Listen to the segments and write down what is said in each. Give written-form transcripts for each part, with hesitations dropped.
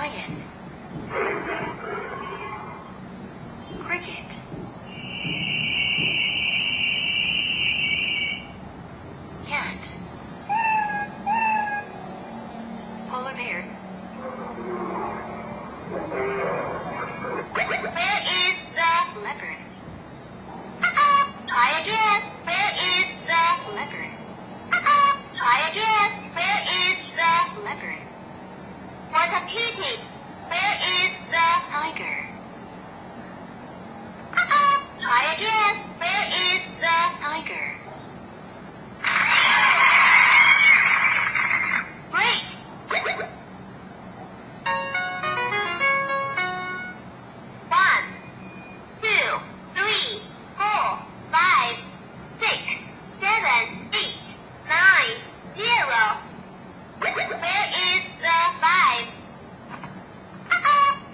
Lion. Cricket. Cat. Polar bear. Where is the leopard? Try again. Where is the leopard? Try again. Where is the leopard? What a pity. Where is the tiger? Try again. Where is the tiger? Great. 1, 2, 3, 4, 5, 6, 7, 8, 9, 0. Where is the 5?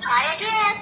Try again.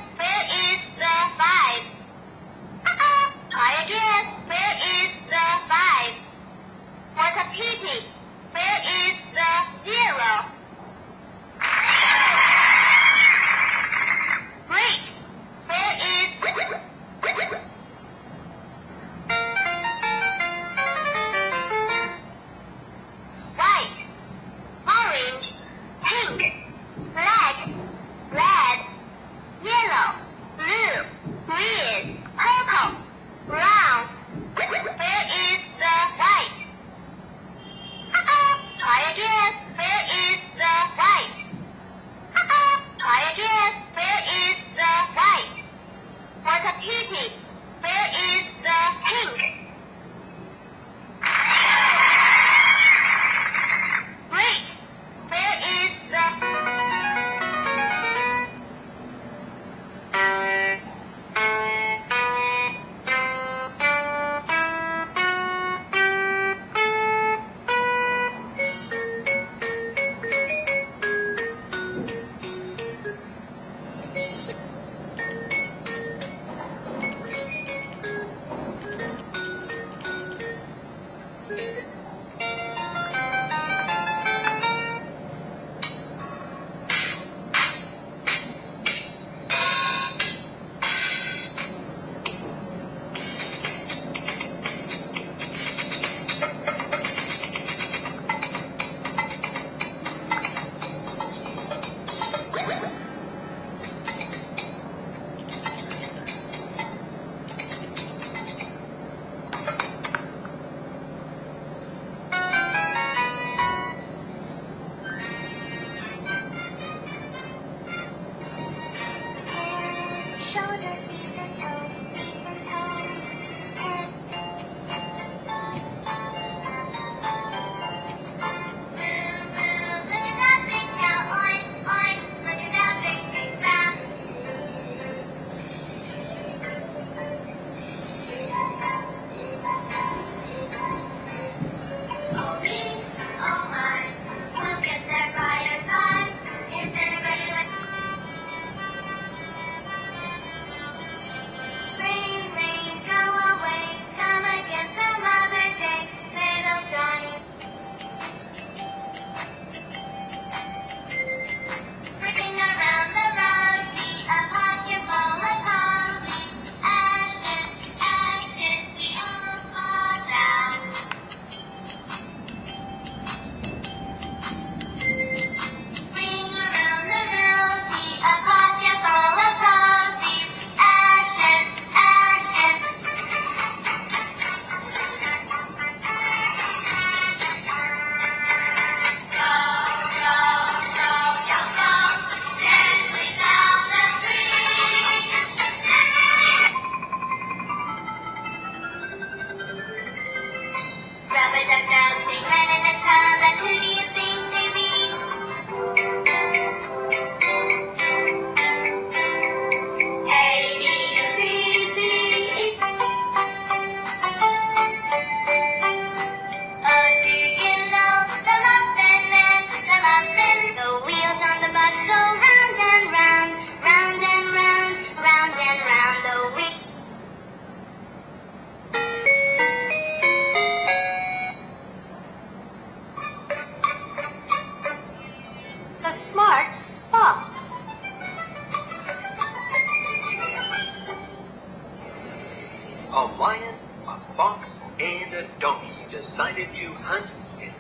decided to hunt in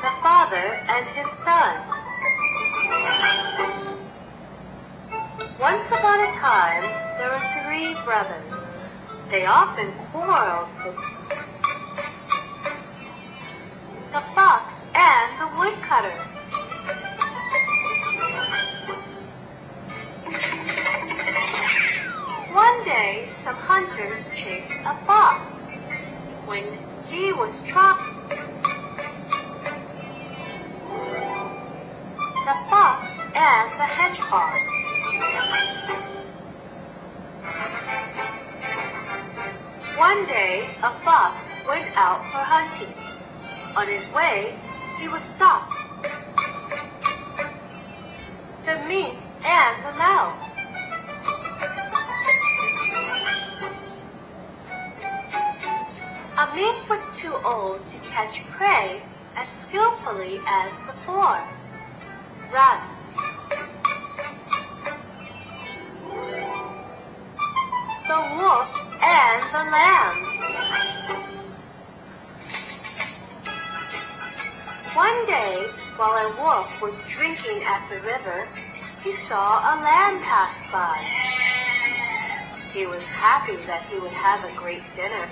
The father and his son. Once upon a time, there were 3 brothers. They often quarreled with the fox and the woodcutter. One day, some hunters chased a fox. When he was trapped, the fox and the hedgehog. One day, a fox went out for hunting. On his way, he was stopped. The mink and the mouse. A mink was too old to catch prey as skillfully as before. Thus, the wolf and the lamb. One day, while a wolf was drinking at the river, he saw a lamb pass by. He was happy that he would have a great dinner.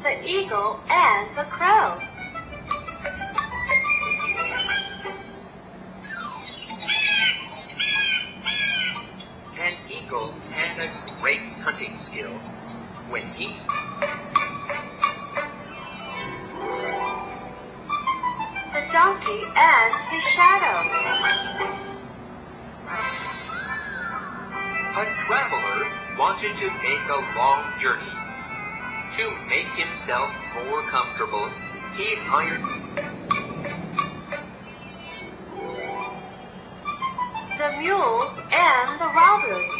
The eagle and the crow. An eagle had a great hunting skill. When he The donkey and his shadow. a traveler wanted to make a long journey. To make himself more comfortable, he hired The mules and the robbers.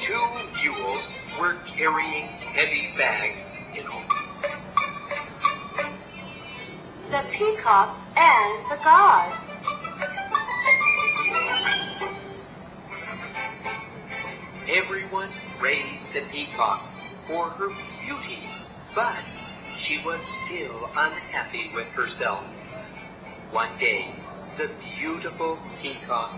Two mules were carrying heavy bags in The peacock and the god. Everyone praised the peacock for her beauty, but she was still unhappy with herself. One day, the beautiful peacock